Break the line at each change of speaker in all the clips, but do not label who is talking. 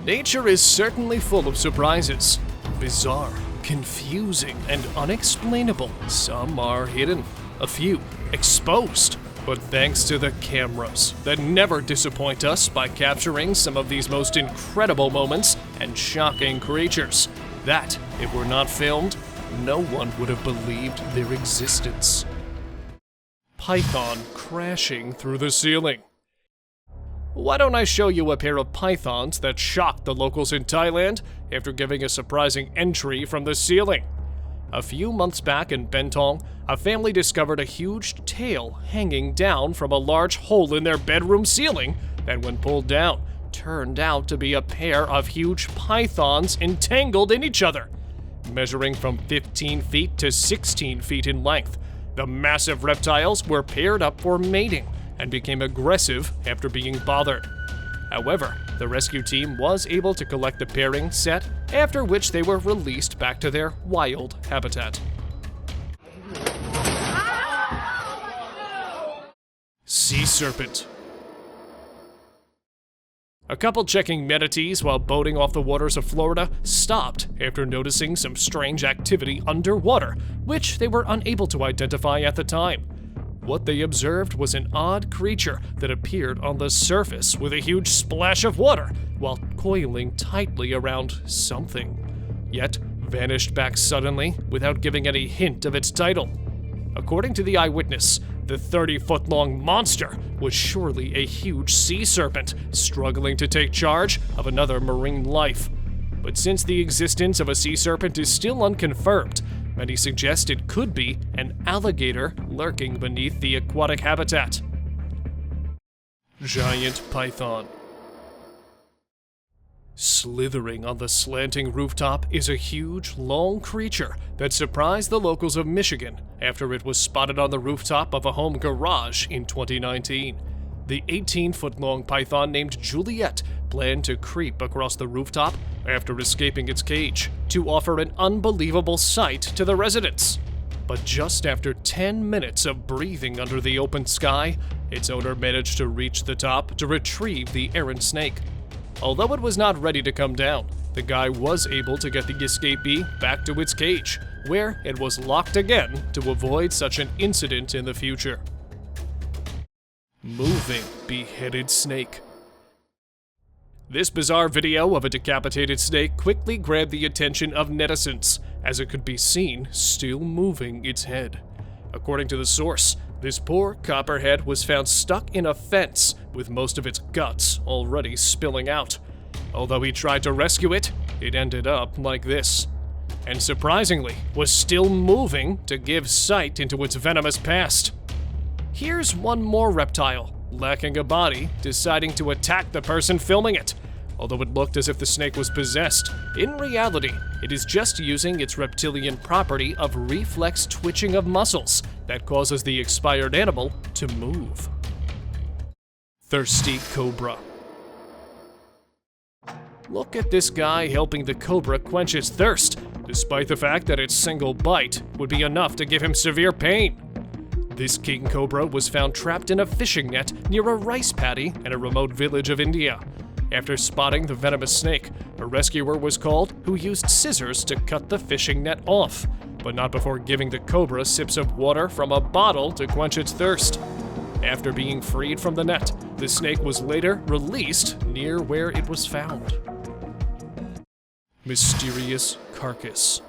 Nature is certainly full of surprises. Bizarre, confusing, and unexplainable. Some are hidden, a few exposed. But thanks to the cameras that never disappoint us by capturing some of these most incredible moments and shocking creatures, that, if were not filmed, no one would have believed their existence. Python crashing through the ceiling. Why don't I show you a pair of pythons that shocked the locals in Thailand after giving a surprising entry from the ceiling? A few months back in Bentong, a family discovered a huge tail hanging down from a large hole in their bedroom ceiling that, when pulled down, turned out to be a pair of huge pythons entangled in each other. Measuring from 15 feet to 16 feet in length, the massive reptiles were paired up for mating and became aggressive after being bothered. However, the rescue team was able to collect the pairing set, after which they were released back to their wild habitat. Sea serpent. A couple checking manatees while boating off the waters of Florida stopped after noticing some strange activity underwater, which they were unable to identify at the time. What they observed was an odd creature that appeared on the surface with a huge splash of water while coiling tightly around something, yet vanished back suddenly without giving any hint of its title. According to the eyewitness, the 30-foot-long monster was surely a huge sea serpent struggling to take charge of another marine life. But since the existence of a sea serpent is still unconfirmed, many suggest it could be an alligator lurking beneath the aquatic habitat. Giant python. Slithering on the slanting rooftop is a huge, long creature that surprised the locals of Michigan after it was spotted on the rooftop of a home garage in 2019. The 18-foot-long python named Juliet planned to creep across the rooftop after escaping its cage to offer an unbelievable sight to the residents. But just after 10 minutes of breathing under the open sky, its owner managed to reach the top to retrieve the errant snake. Although it was not ready to come down, the guy was able to get the escapee back to its cage, where it was locked again to avoid such an incident in the future. Moving beheaded snake. This bizarre video of a decapitated snake quickly grabbed the attention of netizens, as it could be seen still moving its head. According to the source, this poor copperhead was found stuck in a fence with most of its guts already spilling out. Although he tried to rescue it, it ended up like this. And surprisingly, was still moving to give sight into its venomous past. Here's one more reptile, lacking a body, deciding to attack the person filming it. Although it looked as if the snake was possessed, in reality, it is just using its reptilian property of reflex twitching of muscles that causes the expired animal to move. Thirsty cobra. Look at this guy helping the cobra quench its thirst, despite the fact that its single bite would be enough to give him severe pain. This king cobra was found trapped in a fishing net near a rice paddy in a remote village of India. After spotting the venomous snake, a rescuer was called who used scissors to cut the fishing net off, but not before giving the cobra sips of water from a bottle to quench its thirst. After being freed from the net, the snake was later released near where it was found. Mysterious carcass.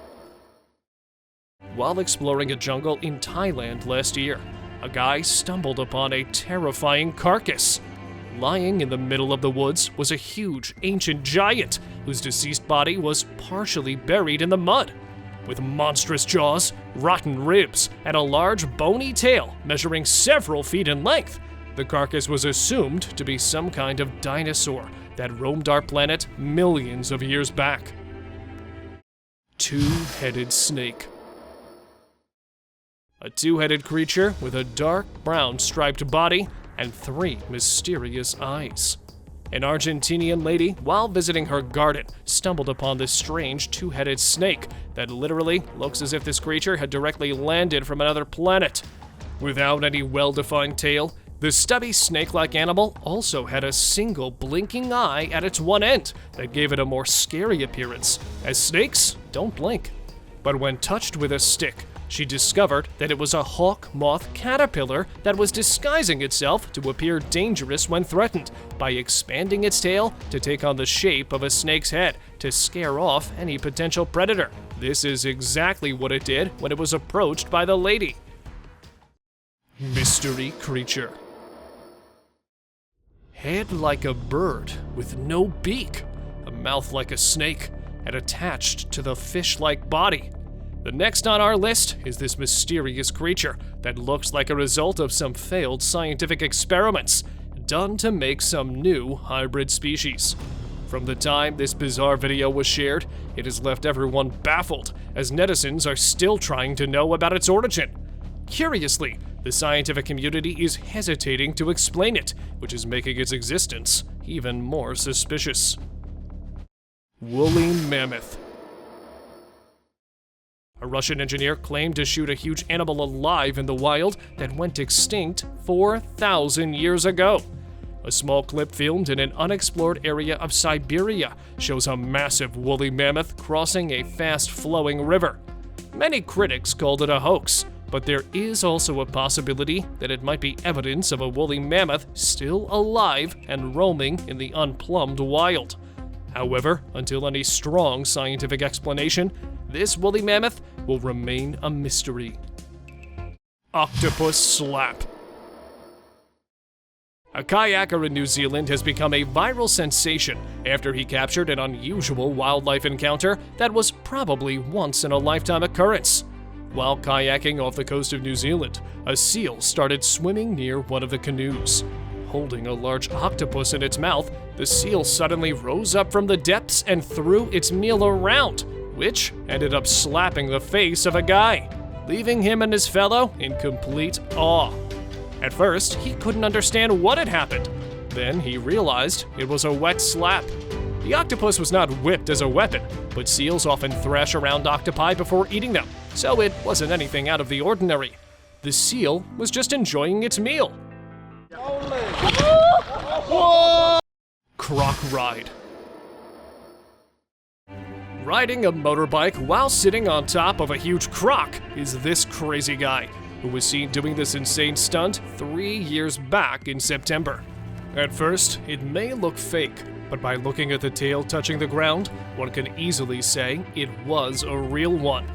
While exploring a jungle in Thailand last year, a guy stumbled upon a terrifying carcass. Lying in the middle of the woods was a huge, ancient giant whose deceased body was partially buried in the mud. With monstrous jaws, rotten ribs, and a large bony tail measuring several feet in length, the carcass was assumed to be some kind of dinosaur that roamed our planet millions of years back. Two-headed snake. A two-headed creature with a dark brown striped body and 3 mysterious eyes. An Argentinian lady, while visiting her garden, stumbled upon this strange two-headed snake that literally looks as if this creature had directly landed from another planet. Without any well-defined tail, The stubby snake-like animal also had a single blinking eye at its one end that gave it a more scary appearance, as snakes don't blink. But when touched with a stick, she discovered that it was a hawk moth caterpillar that was disguising itself to appear dangerous when threatened by expanding its tail to take on the shape of a snake's head to scare off any potential predator. This is exactly what it did when it was approached by the lady. Mystery creature. Head like a bird with no beak, a mouth like a snake, and attached to the fish-like body. The next on our list is this mysterious creature that looks like a result of some failed scientific experiments done to make some new hybrid species. From the time this bizarre video was shared, it has left everyone baffled, as netizens are still trying to know about its origin. Curiously, the scientific community is hesitating to explain it, which is making its existence even more suspicious. Woolly mammoth. A Russian engineer claimed to shoot a huge animal alive in the wild that went extinct 4,000 years ago. A small clip filmed in an unexplored area of Siberia shows a massive woolly mammoth crossing a fast-flowing river. Many critics called it a hoax, but there is also a possibility that it might be evidence of a woolly mammoth still alive and roaming in the unplumbed wild. However, until any strong scientific explanation, this woolly mammoth will remain a mystery. Octopus slap. A kayaker in New Zealand has become a viral sensation after he captured an unusual wildlife encounter that was probably once-in-a-lifetime occurrence. While kayaking off the coast of New Zealand, a seal started swimming near one of the canoes. Holding a large octopus in its mouth, the seal suddenly rose up from the depths and threw its meal around, which ended up slapping the face of a guy, leaving him and his fellow in complete awe. At first, he couldn't understand what had happened. Then he realized it was a wet slap. The octopus was not whipped as a weapon, but seals often thrash around octopi before eating them, so it wasn't anything out of the ordinary. The seal was just enjoying its meal. CROC ride. Riding a motorbike while sitting on top of a huge croc is this crazy guy, who was seen doing this insane stunt 3 years back in September. At first, it may look fake, but by looking at the tail touching the ground, one can easily say it was a real one.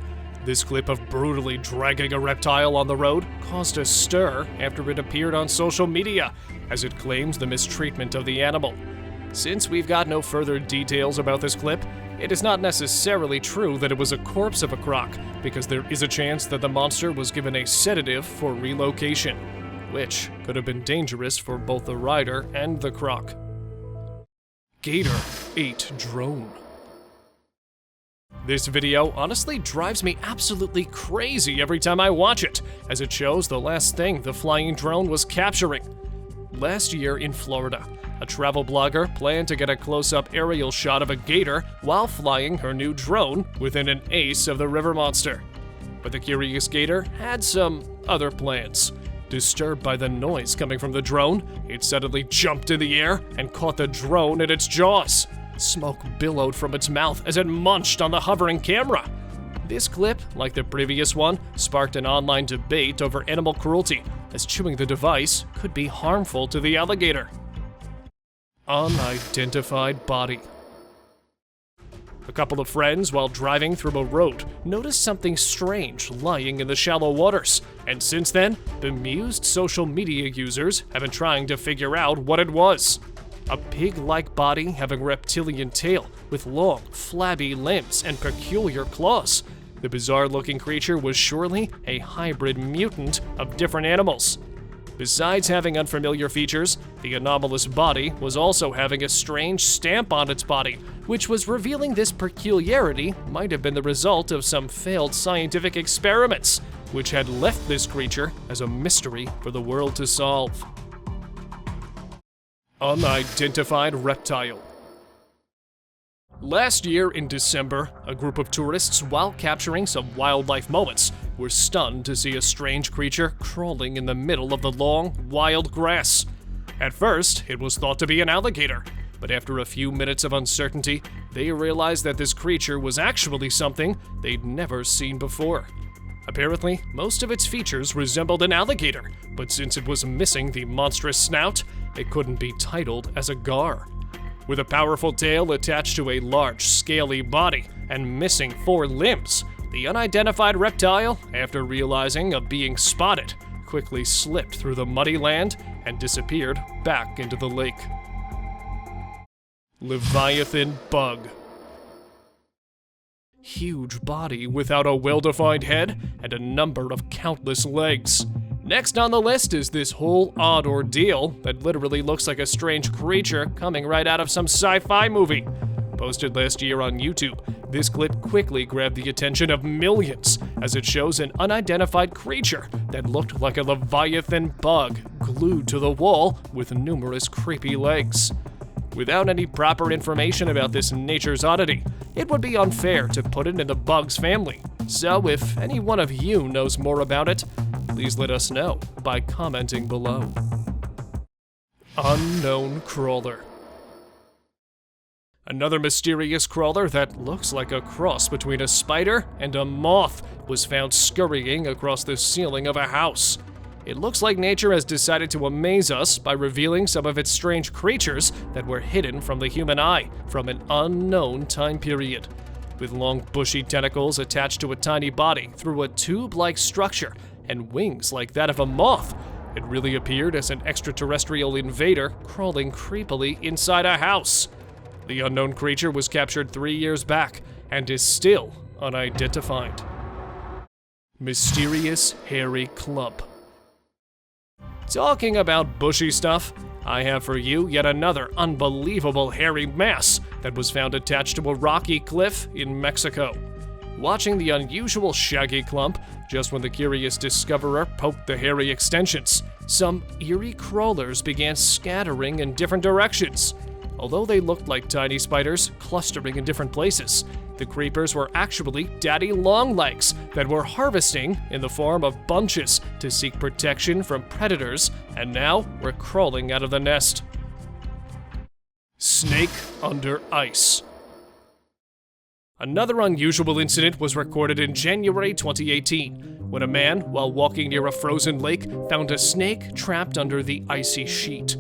This clip of brutally dragging a reptile on the road caused a stir after it appeared on social media, as it claims the mistreatment of the animal. Since we've got no further details about this clip, it is not necessarily true that it was a corpse of a croc, because there is a chance that the monster was given a sedative for relocation, which could have been dangerous for both the rider and the croc. Gator ate drone. This video honestly drives me absolutely crazy every time I watch it, as it shows the last thing the flying drone was capturing. Last year in Florida, a travel blogger planned to get a close-up aerial shot of a gator while flying her new drone within an ace of the river monster. But the curious gator had some other plans. Disturbed by the noise coming from the drone, it suddenly jumped in the air and caught the drone in its jaws. Smoke billowed from its mouth as it munched on the hovering camera. This clip, like the previous one, sparked an online debate over animal cruelty, as chewing the device could be harmful to the alligator. Unidentified body. A couple of friends, while driving through a road, noticed something strange lying in the shallow waters, and since then, bemused social media users have been trying to figure out what it was. A pig-like body having reptilian tail with long, flabby limbs and peculiar claws. The bizarre-looking creature was surely a hybrid mutant of different animals. Besides having unfamiliar features, the anomalous body was also having a strange stamp on its body, which was revealing this peculiarity might have been the result of some failed scientific experiments, which had left this creature as a mystery for the world to solve. Unidentified reptile. Last year in December, a group of tourists, while capturing some wildlife moments, were stunned to see a strange creature crawling in the middle of the long, wild grass. At first, it was thought to be an alligator, but after a few minutes of uncertainty, they realized that this creature was actually something they'd never seen before. Apparently, most of its features resembled an alligator, but since it was missing the monstrous snout, it couldn't be titled as a gar. With a powerful tail attached to a large, scaly body and missing 4 limbs, the unidentified reptile, after realizing of being spotted, quickly slipped through the muddy land and disappeared back into the lake. Leviathan bug. Huge body without a well-defined head and a number of countless legs. Next on the list is this whole odd ordeal that literally looks like a strange creature coming right out of some sci-fi movie. Posted last year on YouTube, this clip quickly grabbed the attention of millions as it shows an unidentified creature that looked like a Leviathan bug glued to the wall with numerous creepy legs. Without any proper information about this nature's oddity, it would be unfair to put it in the bugs family. So if any one of you knows more about it, please let us know by commenting below. Unknown crawler. Another mysterious crawler that looks like a cross between a spider and a moth was found scurrying across the ceiling of a house. It looks like nature has decided to amaze us by revealing some of its strange creatures that were hidden from the human eye from an unknown time period. With long bushy tentacles attached to a tiny body through a tube-like structure and wings like that of a moth, it really appeared as an extraterrestrial invader crawling creepily inside a house. The unknown creature was captured 3 years back and is still unidentified. Mysterious hairy clump. Talking about bushy stuff, I have for you yet another unbelievable hairy mass that was found attached to a rocky cliff in Mexico. Watching the unusual shaggy clump, just when the curious discoverer poked the hairy extensions, some eerie crawlers began scattering in different directions. Although they looked like tiny spiders clustering in different places, the creepers were actually daddy longlegs that were harvesting in the form of bunches to seek protection from predators, and now were crawling out of the nest. Snake under ice. Another unusual incident was recorded in January 2018, when a man, while walking near a frozen lake, found a snake trapped under the icy sheet.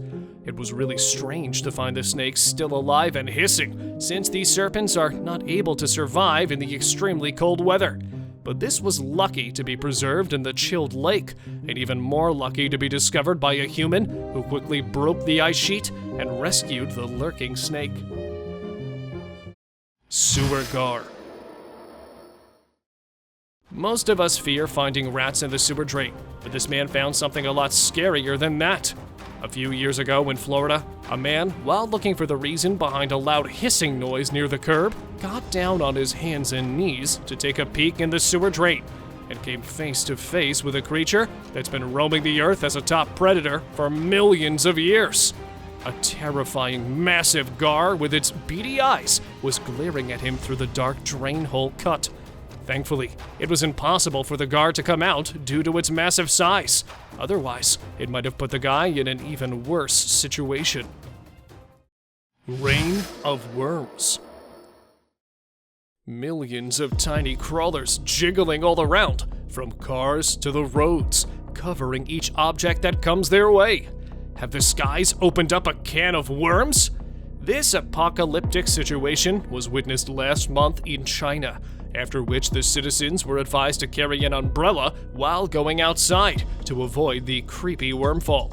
It was really strange to find the snake still alive and hissing, since these serpents are not able to survive in the extremely cold weather. But this was lucky to be preserved in the chilled lake, and even more lucky to be discovered by a human who quickly broke the ice sheet and rescued the lurking snake. Sewer gar. Most of us fear finding rats in the sewer drain, but this man found something a lot scarier than that. A few years ago in Florida, a man, while looking for the reason behind a loud hissing noise near the curb, got down on his hands and knees to take a peek in the sewer drain, and came face to face with a creature that's been roaming the earth as a top predator for millions of years. A terrifying, massive gar with its beady eyes was glaring at him through the dark drain hole cut. Thankfully, it was impossible for the gar to come out due to its massive size. Otherwise, it might have put the guy in an even worse situation. Rain of worms. Millions of tiny crawlers jiggling all around, from cars to the roads, covering each object that comes their way. Have the skies opened up a can of worms? This apocalyptic situation was witnessed last month in China, after which the citizens were advised to carry an umbrella while going outside to avoid the creepy wormfall.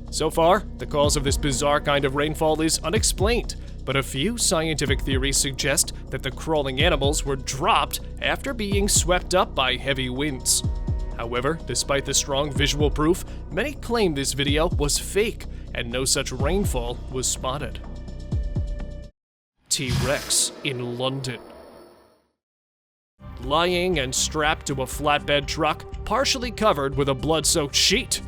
So far, the cause of this bizarre kind of rainfall is unexplained, but a few scientific theories suggest that the crawling animals were dropped after being swept up by heavy winds. However, despite the strong visual proof, many claim this video was fake and no such rainfall was spotted. T-Rex in London. Lying and strapped to a flatbed truck, partially covered with a blood-soaked sheet.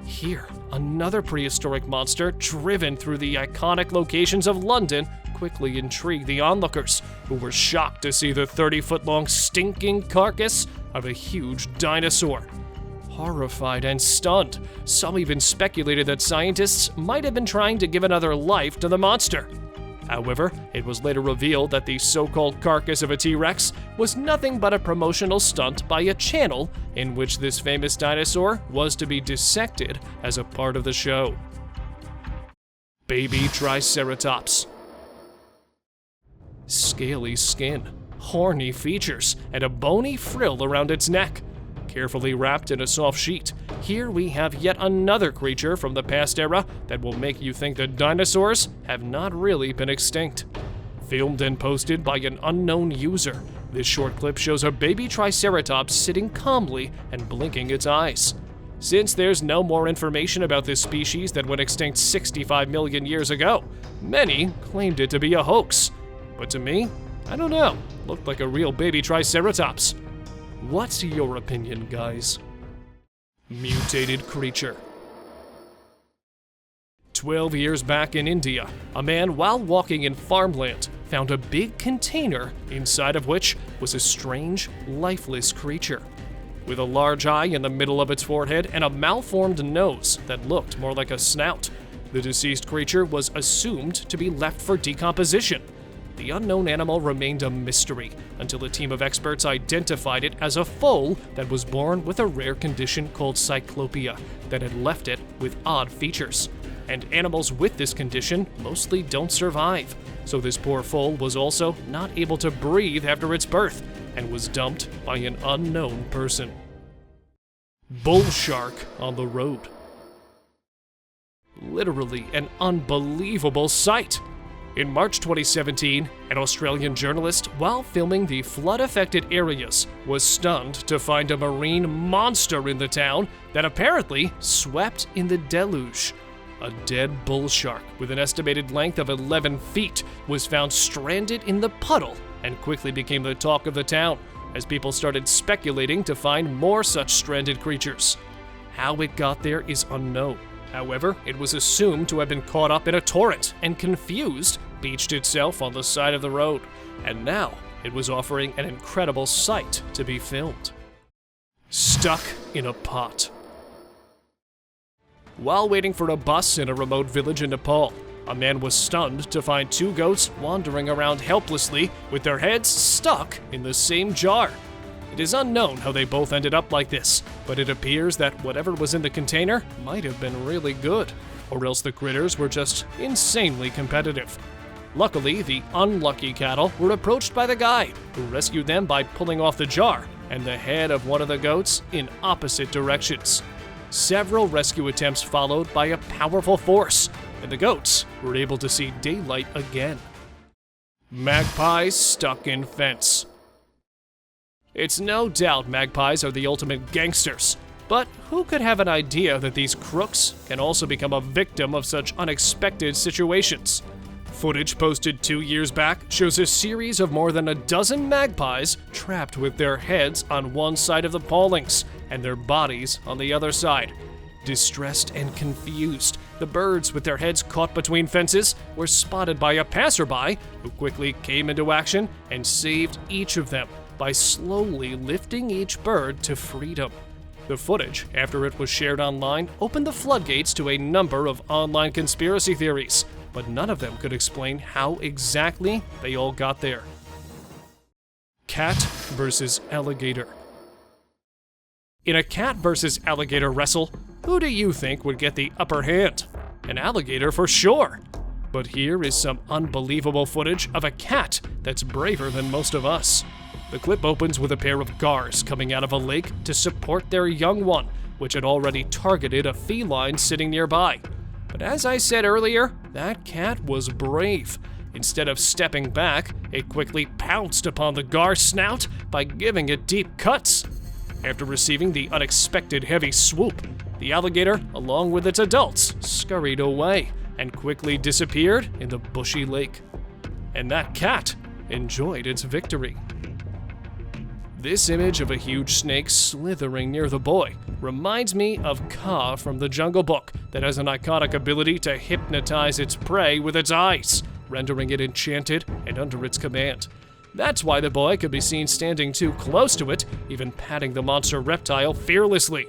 Here, another prehistoric monster driven through the iconic locations of London quickly intrigued the onlookers, who were shocked to see the 30-foot-long stinking carcass of a huge dinosaur. Horrified and stunned, some even speculated that scientists might have been trying to give another life to the monster. However, it was later revealed that the so-called carcass of a T-Rex was nothing but a promotional stunt by a channel in which this famous dinosaur was to be dissected as a part of the show. Baby Triceratops. Scaly skin, horny features, and a bony frill around its neck. Carefully wrapped in a soft sheet, here we have yet another creature from the past era that will make you think that dinosaurs have not really been extinct. Filmed and posted by an unknown user, this short clip shows a baby Triceratops sitting calmly and blinking its eyes. Since there's no more information about this species that went extinct 65 million years ago, many claimed it to be a hoax. But to me, I don't know, looked like a real baby Triceratops. What's your opinion, guys? Mutated creature. 12 years back in India, a man, while walking in farmland, found a big container inside of which was a strange, lifeless creature. With a large eye in the middle of its forehead and a malformed nose that looked more like a snout, the deceased creature was assumed to be left for decomposition. The unknown animal remained a mystery until a team of experts identified it as a foal that was born with a rare condition called cyclopia that had left it with odd features. And animals with this condition mostly don't survive, so this poor foal was also not able to breathe after its birth and was dumped by an unknown person. Bull shark on the road. Literally an unbelievable sight. In March 2017, an Australian journalist, while filming the flood-affected areas, was stunned to find a marine monster in the town that apparently swept in the deluge. A dead bull shark with an estimated length of 11 feet was found stranded in the puddle and quickly became the talk of the town as people started speculating to find more such stranded creatures. How it got there is unknown. However, it was assumed to have been caught up in a torrent and confused, beached itself on the side of the road, and now it was offering an incredible sight to be filmed. Stuck in a pot. While waiting for a bus in a remote village in Nepal, a man was stunned to find two goats wandering around helplessly with their heads stuck in the same jar. It is unknown how they both ended up like this, but it appears that whatever was in the container might have been really good, or else the critters were just insanely competitive. Luckily, the unlucky cattle were approached by the guy, who rescued them by pulling off the jar and the head of one of the goats in opposite directions. Several rescue attempts followed by a powerful force, and the goats were able to see daylight again. Magpies stuck in fence. It's no doubt magpies are the ultimate gangsters, but who could have an idea that these crooks can also become a victim of such unexpected situations? Footage posted 2 years back shows a series of more than a dozen magpies trapped with their heads on one side of the palings and their bodies on the other side. Distressed and confused, the birds with their heads caught between fences were spotted by a passerby who quickly came into action and saved each of them by slowly lifting each bird to freedom. The footage, after it was shared online, opened the floodgates to a number of online conspiracy theories, but none of them could explain how exactly they all got there. Cat versus alligator. In a cat versus alligator wrestle, who do you think would get the upper hand? An alligator for sure. But here is some unbelievable footage of a cat that's braver than most of us. The clip opens with a pair of gars coming out of a lake to support their young one, which had already targeted a feline sitting nearby. But as I said earlier, that cat was brave. Instead of stepping back, it quickly pounced upon the gar snout by giving it deep cuts. After receiving the unexpected heavy swoop, the alligator, along with its adults, scurried away and quickly disappeared in the bushy lake. And that cat enjoyed its victory. This image of a huge snake slithering near the boy reminds me of Kaa from the Jungle Book, that has an iconic ability to hypnotize its prey with its eyes, rendering it enchanted and under its command. That's why the boy could be seen standing too close to it, even patting the monster reptile fearlessly.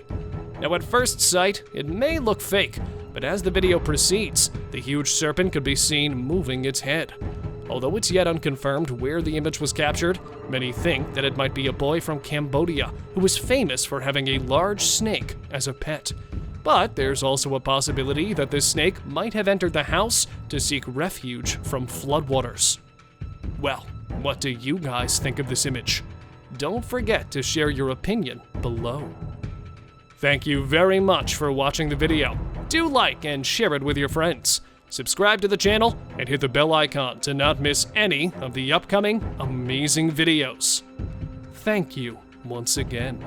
Now at first sight, it may look fake, but as the video proceeds, the huge serpent could be seen moving its head. Although it's yet unconfirmed where the image was captured, many think that it might be a boy from Cambodia who was famous for having a large snake as a pet. But there's also a possibility that this snake might have entered the house to seek refuge from floodwaters. Well, what do you guys think of this image? Don't forget to share your opinion below. Thank you very much for watching the video. Do like and share it with your friends. Subscribe to the channel and hit the bell icon to not miss any of the upcoming amazing videos. Thank you once again.